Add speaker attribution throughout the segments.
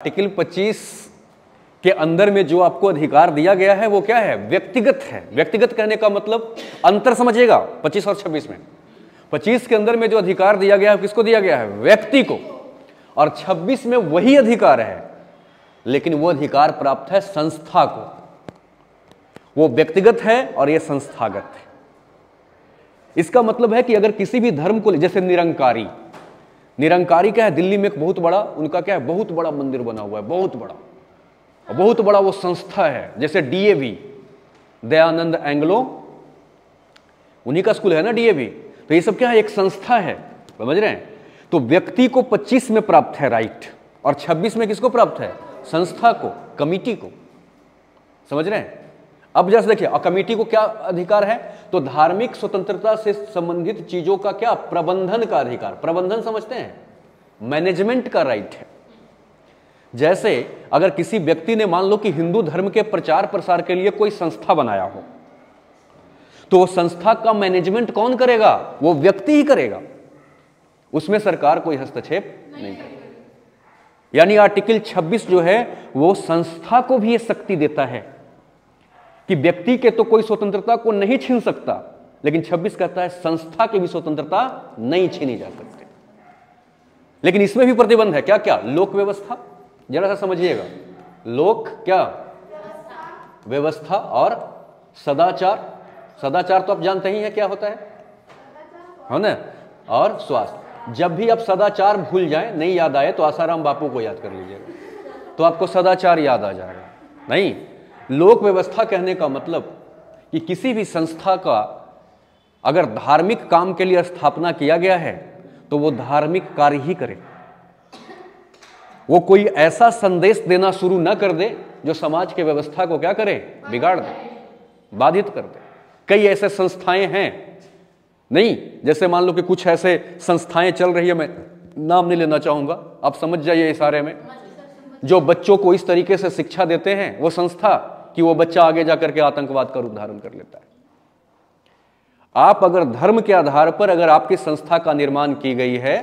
Speaker 1: Article 25 के अंदर में जो आपको अधिकार दिया गया है वो क्या है? व्यक्तिगत है। व्यक्तिगत कहने का मतलब अंतर समझिएगा 25 और 26 में। 25 के अंदर में जो अधिकार दिया गया है किसको दिया गया है? व्यक्ति को। और 26 में वही अधिकार है, लेकिन वो अधिकार प्राप्त है संस्था को। वो व्यक्तिगत है और ये संस्थागत है। इसका मतलब है कि अगर किसी भी धर्म को, जैसे निरंकारी क्या है? दिल्ली में एक बहुत बड़ा उनका क्या है? बहुत बड़ा मंदिर बना हुआ है, बहुत बड़ा वो संस्था है। जैसे डीएवी, दयानंद एंग्लो, उन्हीं का स्कूल है ना डीएवी। तो ये सब क्या है? एक संस्था है, समझ रहे हैं? तो व्यक्ति को 25 में प्राप्त है राइट, और 26 में किसको प्राप्त है? संस्था को, कमिटी को। समझ रहे हैं? अब जैसे देखिए, और कमिटी को क्या अधिकार है? तो धार्मिक स्वतंत्रता से संबंधित चीजों का क्या? प्रबंधन का अधिकार। प्रबंधन समझते हैं? मैनेजमेंट का राइट है। जैसे अगर किसी व्यक्ति ने मान लो कि हिंदू धर्म के प्रचार प्रसार के लिए कोई संस्था बनाया हो, तो संस्था का मैनेजमेंट कौन करेगा? वो व्यक्ति ही करेगा, उसमें सरकार कोई हस्तक्षेप नहीं करेगी। यानी आर्टिकल 26 जो है वो संस्था को भी ये शक्ति देता है कि व्यक्ति के तो कोई स्वतंत्रता को नहीं छीन सकता, लेकिन 26 कहता है संस्था की भी स्वतंत्रता नहीं छीनी जा सकती। लेकिन इसमें भी प्रतिबंध है। क्या क्या? लोक व्यवस्था, जरा सा समझिएगा। लोक क्या? व्यवस्था और सदाचार। सदाचार तो आप जानते ही हैं क्या होता है ना? और स्वास्थ्य। जब भी आप सदाचार भूल जाएं, नहीं याद आए, तो आसाराम बापू को याद कर लीजिएगा, तो आपको सदाचार याद आ जाएगा। नहीं, लोक व्यवस्था कहने का मतलब कि किसी भी संस्था का अगर धार्मिक काम के लिए स्थापना किया गया है तो वो धार्मिक कार्य ही करे। वो कोई ऐसा संदेश देना शुरू न कर दे जो समाज के व्यवस्था को क्या करे? बिगाड़ दे, बाधित कर दे। कई ऐसे संस्थाएं हैं, नहीं, जैसे मान लो कि कुछ ऐसे संस्थाएं चल रही है, मैं नाम नहीं लेना चाहूंगा, आप समझ जाइए इशारे में, जो बच्चों को इस तरीके से शिक्षा देते हैं वो संस्था कि वो बच्चा आगे जाकर के आतंकवाद का रूप धारण कर लेता है। आप अगर धर्म के आधार पर अगर आपकी संस्था का निर्माण की गई है,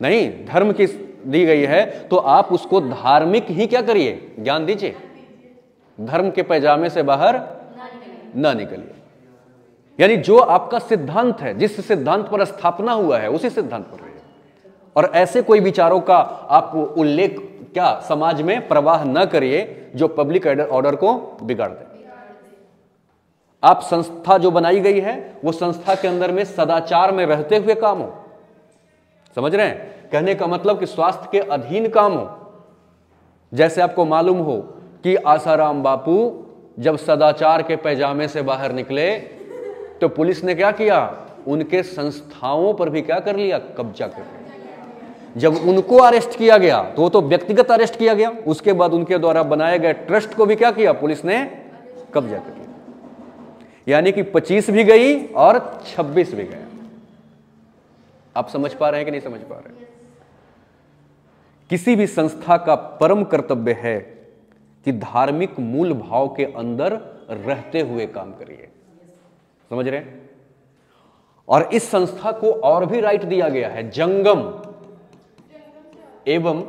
Speaker 1: नहीं, धर्म की दी गई है, तो आप उसको धार्मिक ही क्या करिए? ज्ञान दीजिए। धर्म के पैजामे से बाहर ना निकलिए। यानी जो आपका सिद्धांत है, जिस सिद्धांत पर स्थापना हुआ है, उसी सिद्धांत पर रहिए। और ऐसे कोई विचारों का आप उल्लेख क्या समाज में प्रवाह न करिए जो पब्लिक ऑर्डर को बिगाड़ दे। आप संस्था जो बनाई गई है वो संस्था के अंदर में सदाचार में रहते हुए काम हो। समझ रहे हैं? कहने का मतलब कि स्वास्थ्य के अधीन काम हो। जैसे आपको मालूम हो कि आसाराम बापू जब सदाचार के पैजामे से बाहर निकले तो पुलिस ने क्या किया? उनके संस्थाओं पर भी क्या कर लिया? कब्जा कर लिया। जब उनको अरेस्ट किया गया तो वो तो व्यक्तिगत अरेस्ट किया गया, उसके बाद उनके द्वारा बनाए गए ट्रस्ट को भी क्या किया? पुलिस ने कब्जा कर लिया। यानी कि 25 भी गई और 26 भी गया। आप समझ पा रहे हैं कि नहीं समझ पा रहे? किसी भी संस्था का परम कर्तव्य है कि धार्मिक मूल भाव के अंदर रहते हुए काम करिए। समझ रहे हैं? और इस संस्था को और भी राइट दिया गया है, जंगम एवं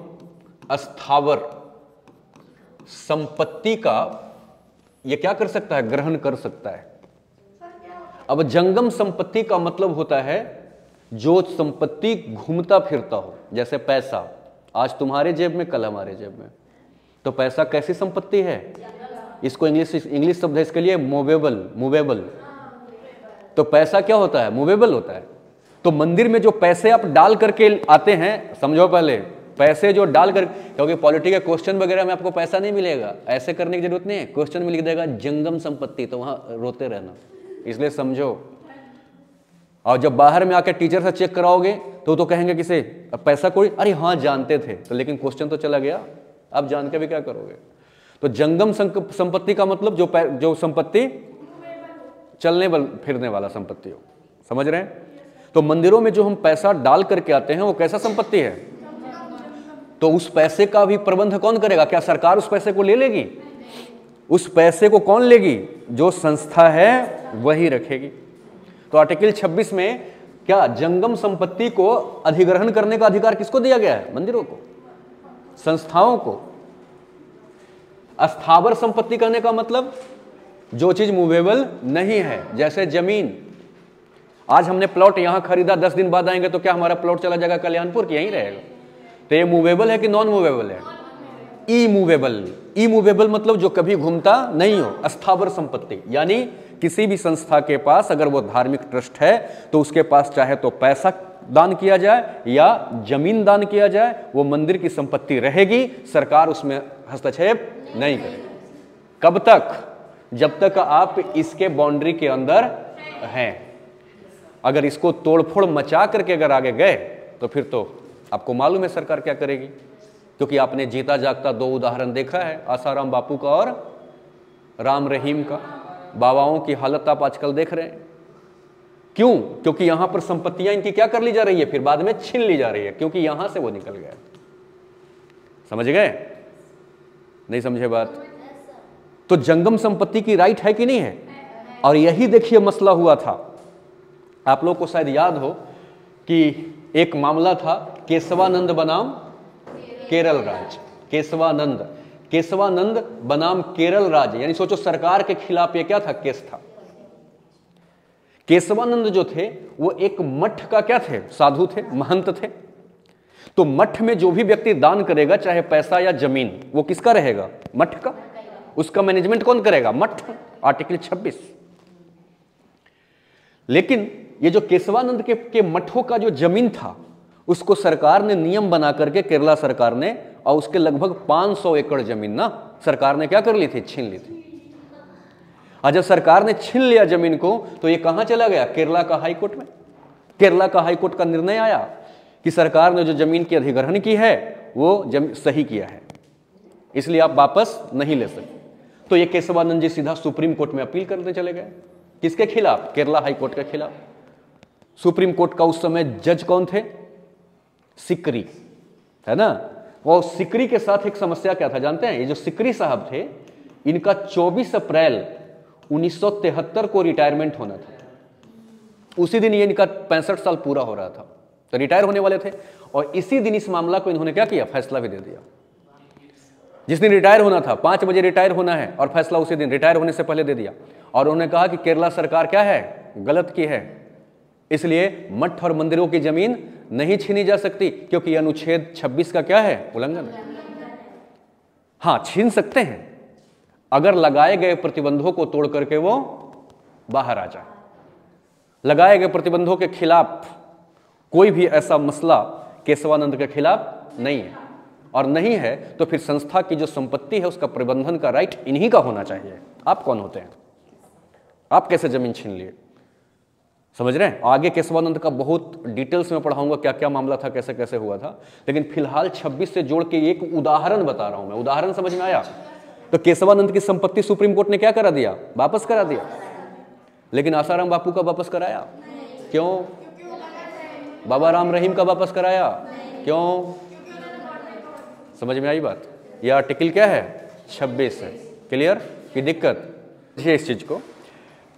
Speaker 1: स्थावर संपत्ति का यह क्या कर सकता है? ग्रहण कर सकता है। अब जंगम संपत्ति का मतलब होता है जो संपत्ति घूमता फिरता हो, जैसे पैसा आज तुम्हारे जेब में, कल हमारे जेब में। तो पैसा कैसी संपत्ति है? इसको इंग्लिश शब्द है इसके लिए मूवेबल। तो पैसा क्या होता है? मूवेबल होता है। तो मंदिर में जो पैसे आप डाल करके आते हैं, समझो पहले, पैसे जो डाल कर, क्योंकि पॉलिटी के क्वेश्चन वगैरह में आपको पैसा नहीं मिलेगा, ऐसे करने की जरूरत नहीं है। क्वेश्चन में लिख देगा जंगम संपत्ति, तो वहां रोते रहना, इसलिए समझो। और जब बाहर में आकर टीचर से चेक कराओगे तो कहेंगे किसे? पैसा कोई, अरे हाँ जानते थे, तो लेकिन क्वेश्चन तो चला गया, आप जान के भी क्या करोगे? तो जंगम संपत्ति का मतलब जो संपत्ति चलने फिरने वाला संपत्ति हो। समझ रहे हैं? तो मंदिरों में जो हम पैसा डाल करके आते हैं वो कैसा संपत्ति है? तो उस पैसे का भी प्रबंध कौन करेगा? क्या सरकार उस पैसे को ले लेगी? उस पैसे को कौन लेगी? जो संस्था है वही रखेगी। तो आर्टिकल 26 में क्या जंगम संपत्ति को अधिग्रहण करने का अधिकार किसको दिया गया है? मंदिरों को। संस्थाओं को। अस्थावर संपत्ति कहने का मतलब जो चीज मूवेबल नहीं है, जैसे जमीन। आज हमने प्लॉट यहां खरीदा, 10 दिन बाद आएंगे तो क्या हमारा प्लॉट चला जाएगा कल्याणपुर की, यहीं रहेगा? तो ये मूवेबल है कि नॉन मूवेबल है? इमूवेबल। इमूवेबल मतलब जो कभी घूमता नहीं हो, अस्थावर संपत्ति। यानी किसी भी संस्था के पास अगर वो धार्मिक ट्रस्ट है तो उसके पास चाहे तो पैसा दान किया जाए या जमीन दान किया जाए, वो मंदिर की संपत्ति रहेगी, सरकार उसमें हस्तक्षेप नहीं करेगी। कब तक? जब तक आप इसके बाउंड्री के अंदर हैं। अगर इसको तोड़फोड़ मचा करके अगर आगे गए तो फिर तो आपको मालूम है सरकार क्या करेगी, क्योंकि आपने जीता जागता 2 उदाहरण देखा है, आसाराम बापू का और राम रहीम का। बाबाओं की हालत आप आजकल देख रहे हैं। क्यों? क्योंकि यहां पर संपत्तियां इनकी क्या कर ली जा रही है, फिर बाद में छीन ली जा रही है, क्योंकि यहां से वो निकल गए। समझ गए? नहीं समझे बात? तो जंगम संपत्ति की राइट है कि नहीं है? और यही देखिए मसला हुआ था। आप लोग को शायद याद हो कि एक मामला था केशवानंद बनाम केरल राज। केशवानंद बनाम केरल राज, यानी सोचो सरकार के खिलाफ ये क्या था, केस था। केशवानंद जो थे वो एक मठ का क्या थे, साधु थे, महंत थे। तो मठ में जो भी व्यक्ति दान करेगा, चाहे पैसा या जमीन, वो किसका रहेगा? मठ का। उसका मैनेजमेंट कौन करेगा? मठ। आर्टिकल 26। लेकिन ये जो केशवानंद के मठों का जो जमीन था, उसको सरकार ने नियम बना करके, केरला सरकार ने, और उसके लगभग 500 एकड़ जमीन ना सरकार ने क्या कर ली थी, छीन ली थी। और जब सरकार ने छीन लिया जमीन को तो ये कहां चला गया? केरला का हाई कोर्ट में। केरला का हाई कोर्ट का निर्णय आया कि सरकार ने जो जमीन की अधिग्रहण की है वो सही किया है, इसलिए आप वापस नहीं ले सकते। तो ये केशवानंद जी सीधा सुप्रीम कोर्ट में अपील करने चले गए। किसके खिलाफ? केरला हाई कोर्ट के खिलाफ। सुप्रीम कोर्ट का उस समय जज कौन थे? सिकरी, है ना। और सिकरी के साथ एक समस्या क्या था जानते हैं? ये जो सिकरी साहब थे, इनका 24 अप्रैल 1973 को रिटायरमेंट होना था। उसी दिन ये इनका 65 साल पूरा हो रहा था, तो रिटायर होने वाले थे। और इसी दिन इस मामला को इन्होंने क्या किया, फैसला भी दे दिया। जिस दिन रिटायर होना था, 5 बजे रिटायर होना है, और फैसला उसी दिन रिटायर होने से पहले दे दिया। और उन्होंने कहा कि केरला सरकार क्या है, गलत की है, इसलिए मठ और मंदिरों की जमीन नहीं छीनी जा सकती, क्योंकि अनुच्छेद 26 का क्या है, उल्लंघन है। हां, छीन सकते हैं अगर लगाए गए प्रतिबंधों को तोड़ करके वो बाहर आ जाए। लगाए गए प्रतिबंधों के खिलाफ कोई भी ऐसा मसला केशवानंद के खिलाफ नहीं है, और नहीं है तो फिर संस्था की जो संपत्ति है उसका प्रबंधन का राइट इन्हीं का होना चाहिए। आप कौन होते हैं? आप कैसे जमीन छीन लिए? समझ रहे हैं? आगे केशवानंद का बहुत डिटेल्स में पढ़ाऊंगा, क्या क्या मामला था, कैसे कैसे हुआ था। लेकिन फिलहाल 26 से जोड़ के एक उदाहरण बता रहा हूं मैं। उदाहरण समझ में आया? तो केशवानंद की संपत्ति सुप्रीम कोर्ट ने क्या करा दिया, वापस करा दिया। लेकिन आसाराम बापू का वापस कराया? क्यों? बाबा राम रहीम का वापस कराया? क्यों? समझ में आई बात? यह आर्टिकल क्या है, 26 है। क्लियर? की दिक्कत है इस चीज को।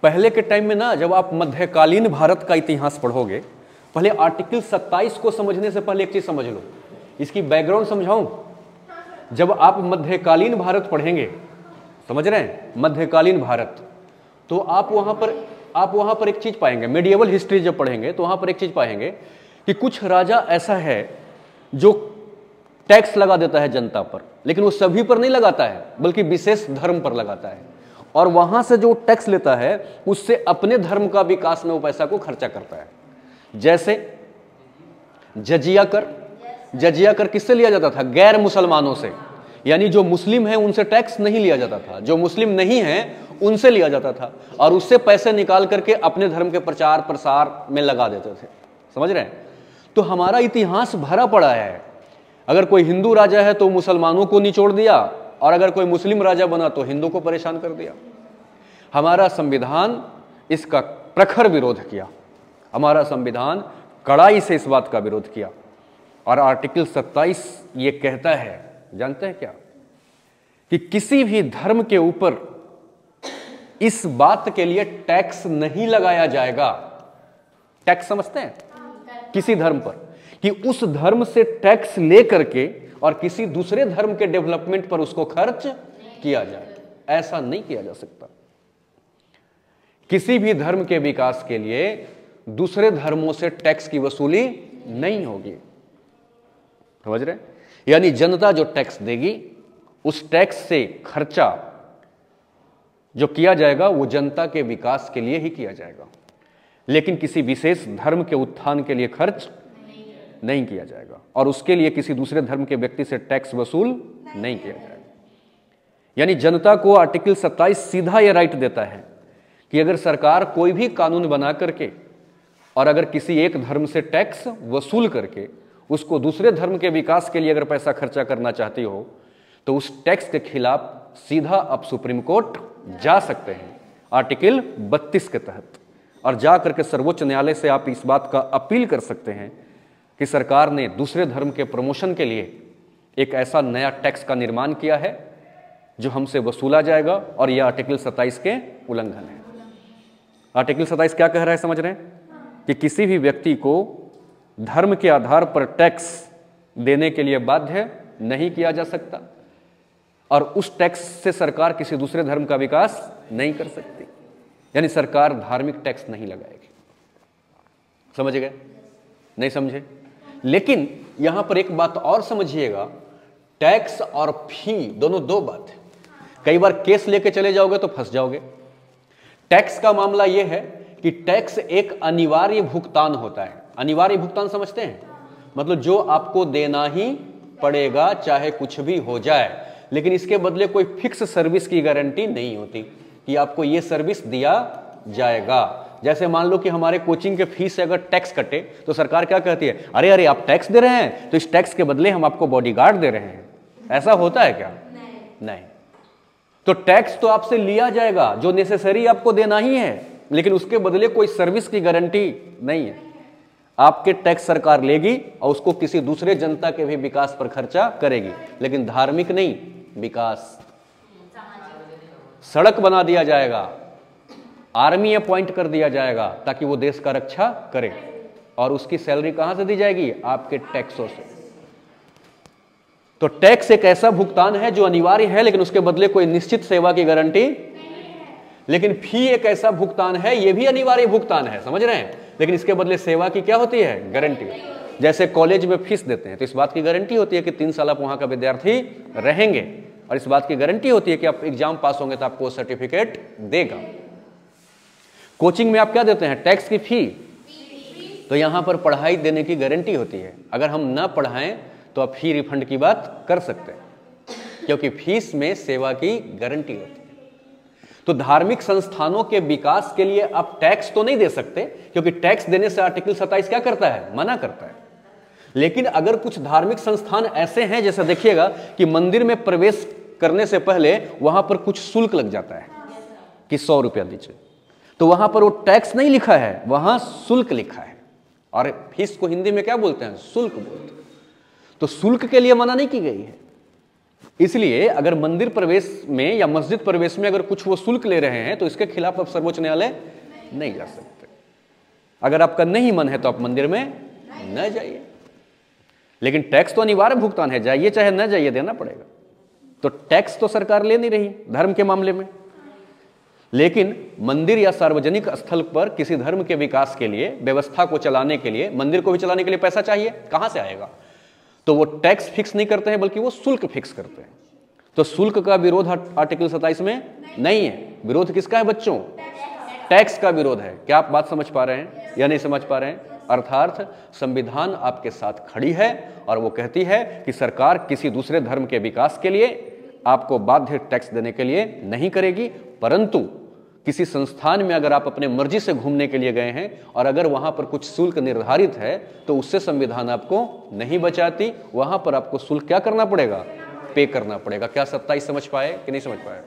Speaker 1: पहले के टाइम में ना, जब आप मध्यकालीन भारत का इतिहास पढ़ोगे, पहले आर्टिकल 27 को समझने से पहले एक चीज समझ लो, इसकी बैकग्राउंड समझाऊं। जब आप मध्यकालीन भारत पढ़ेंगे, समझ रहे हैं, मध्यकालीन भारत, तो आप वहां पर एक चीज पाएंगे। मेडिएवल हिस्ट्री जब पढ़ेंगे तो वहां पर एक चीज पाएंगे कि कुछ राजा ऐसा है जो टैक्स लगा देता है जनता पर, लेकिन वो सभी पर नहीं लगाता है, बल्कि विशेष धर्म पर लगाता है। और वहां से जो टैक्स लेता है उससे अपने धर्म का विकास में वो पैसा को खर्चा करता है। जैसे जजिया कर। जजिया कर किससे लिया जाता था? गैर मुसलमानों से, यानी जो मुस्लिम है उनसे टैक्स नहीं लिया जाता था, जो मुस्लिम नहीं है उनसे लिया जाता था, और उससे पैसे निकाल करके अपने धर्म के प्रचार प्रसार में लगा देते थे। समझ रहे हैं? तो हमारा इतिहास भरा पड़ा है। अगर कोई हिंदू राजा है तो मुसलमानों को निचोड़ दिया, और अगर कोई मुस्लिम राजा बना तो हिंदू को परेशान कर दिया। हमारा संविधान इसका प्रखर विरोध किया। हमारा संविधान कड़ाई से इस बात का विरोध किया। और आर्टिकल 27 ये कहता है, जानते हैं क्या, कि किसी भी धर्म के ऊपर इस बात के लिए टैक्स नहीं लगाया जाएगा। टैक्स समझते हैं? किसी धर्म पर, कि उस धर्म से टैक्स ले करके और किसी दूसरे धर्म के डेवलपमेंट पर उसको खर्च किया जाए। ऐसा नहीं किया जा सकता। किसी भी धर्म के विकास के लिए दूसरे धर्मों से टैक्स की वसूली नहीं होगी, समझ रहे? यानी जनता जो टैक्स देगी उस टैक्स से खर्चा जो किया जाएगा वो जनता के विकास के लिए ही किया जाएगा, लेकिन किसी विशेष धर्म के उत्थान के लिए खर्च नहीं किया जाएगा, और उसके लिए किसी दूसरे धर्म के व्यक्ति से टैक्स वसूल नहीं किया जाएगा। यानी जनता को आर्टिकल 27 सीधा यह राइट देता है कि अगर सरकार कोई भी कानून बना करके और अगर किसी एक धर्म से टैक्स वसूल करके उसको दूसरे धर्म के विकास के लिए अगर पैसा खर्चा करना चाहती हो तो उस टैक्स के खिलाफ सीधा आप सुप्रीम कोर्ट जा सकते हैं आर्टिकल 32 के तहत, और जा करके सर्वोच्च न्यायालय से आप इस बात का अपील कर सकते हैं कि सरकार ने दूसरे धर्म के प्रमोशन के लिए एक ऐसा नया टैक्स का निर्माण किया है जो हमसे वसूला जाएगा, और यह आर्टिकल 27 के उल्लंघन है। आर्टिकल 27 क्या कह रहा है, समझ रहे हैं? कि किसी भी व्यक्ति को धर्म के आधार पर टैक्स देने के लिए बाध्य नहीं किया जा सकता, और उस टैक्स से सरकार किसी दूसरे धर्म का विकास नहीं कर सकती। यानी सरकार धार्मिक टैक्स नहीं लगाएगी। समझ गए? नहीं समझे? लेकिन यहां पर एक बात और समझिएगा, टैक्स और फी दोनों दो बात है। कई बार केस लेके चले जाओगे तो फंस जाओगे। टैक्स का मामला यह है कि टैक्स एक अनिवार्य भुगतान होता है। अनिवार्य भुगतान समझते हैं? मतलब जो आपको देना ही पड़ेगा चाहे कुछ भी हो जाए, लेकिन इसके बदले कोई फिक्स सर्विस की गारंटी नहीं होती कि आपको यह सर्विस दिया जाएगा। जैसे मान लो कि हमारे कोचिंग के फीस से अगर टैक्स कटे तो सरकार क्या कहती है, अरे अरे आप टैक्स दे रहे हैं तो इस टैक्स के बदले हम आपको बॉडीगार्ड दे रहे हैं। ऐसा होता है क्या? नहीं। तो टैक्स तो आपसे लिया जाएगा, जो नेसेसरी आपको देना ही है, लेकिन उसके बदले कोई सर्विस की गारंटी नहीं है। आपके टैक्स सरकार लेगी और उसको किसी दूसरे जनता के भी विकास पर खर्चा करेगी, लेकिन धार्मिक नहीं, विकास। सड़क बना दिया जाएगा, आर्मी अपॉइंट कर दिया जाएगा ताकि वो देश का रक्षा करे, और उसकी सैलरी कहां से दी जाएगी? आपके टैक्सों से। तो टैक्स एक ऐसा भुगतान है जो अनिवार्य है, लेकिन उसके बदले कोई निश्चित सेवा की गारंटी। लेकिन फी एक ऐसा भुगतान है, यह भी अनिवार्य भुगतान है, समझ रहे हैं, लेकिन इसके बदले सेवा की क्या होती है? गारंटी। जैसे कॉलेज में फीस देते हैं तो इस बात की गारंटी होती है कि 3 साल आप वहां का विद्यार्थी रहेंगे, और इस बात की गारंटी होती है कि आप एग्जाम पास होंगे तो आपको सर्टिफिकेट देगा। कोचिंग में आप क्या देते हैं? टैक्स की फी। तो यहां पर पढ़ाई देने की गारंटी होती है। अगर हम ना पढ़ाएं तो आप फी रिफंड की बात कर सकते हैं, क्योंकि फीस में सेवा की गारंटी होती है। तो धार्मिक संस्थानों के विकास के लिए आप टैक्स तो नहीं दे सकते, क्योंकि टैक्स देने से आर्टिकल 27 क्या करता है? मना करता है। लेकिन अगर कुछ धार्मिक संस्थान ऐसे हैं, जैसे देखिएगा कि मंदिर में प्रवेश करने से पहले वहां पर कुछ शुल्क लग जाता है कि 100 रुपया दीजिए, तो वहां पर वो टैक्स नहीं लिखा है, वहां शुल्क लिखा है, और फीस को हिंदी में क्या बोलते हैं? शुल्क बोलते हैं। तो शुल्क के लिए मना नहीं की गई है। इसलिए अगर मंदिर प्रवेश में या मस्जिद प्रवेश में अगर कुछ वो शुल्क ले रहे हैं तो इसके खिलाफ आप सर्वोच्च न्यायालय नहीं जा सकते। अगर आपका नहीं मन है तो आप मंदिर में न जाइए, लेकिन टैक्स तो अनिवार्य भुगतान है, जाइए चाहे न जाइए, देना पड़ेगा। तो टैक्स तो सरकार ले नहीं रही धर्म के मामले में, लेकिन मंदिर या सार्वजनिक स्थल पर किसी धर्म के विकास के लिए, व्यवस्था को चलाने के लिए, मंदिर को भी चलाने के लिए पैसा चाहिए, कहां से आएगा? तो वो टैक्स फिक्स नहीं करते हैं, बल्कि वो शुल्क फिक्स करते हैं। तो शुल्क का विरोध आर्टिकल 27 में नहीं है। विरोध किसका है बच्चों? टैक्स का विरोध है। क्या आप बात समझ पा रहे हैं या नहीं समझ पा रहे हैं? अर्थात संविधान आपके साथ खड़ी है और वो कहती है कि सरकार किसी दूसरे धर्म के विकास के लिए आपको बाध्य टैक्स देने के लिए नहीं करेगी, परंतु किसी संस्थान में अगर आप अपने मर्जी से घूमने के लिए गए हैं और अगर वहां पर कुछ शुल्क निर्धारित है तो उससे संविधान आपको नहीं बचाती। वहां पर आपको शुल्क क्या करना पड़ेगा? पे करना पड़ेगा। क्या 27 समझ पाए कि नहीं समझ पाए?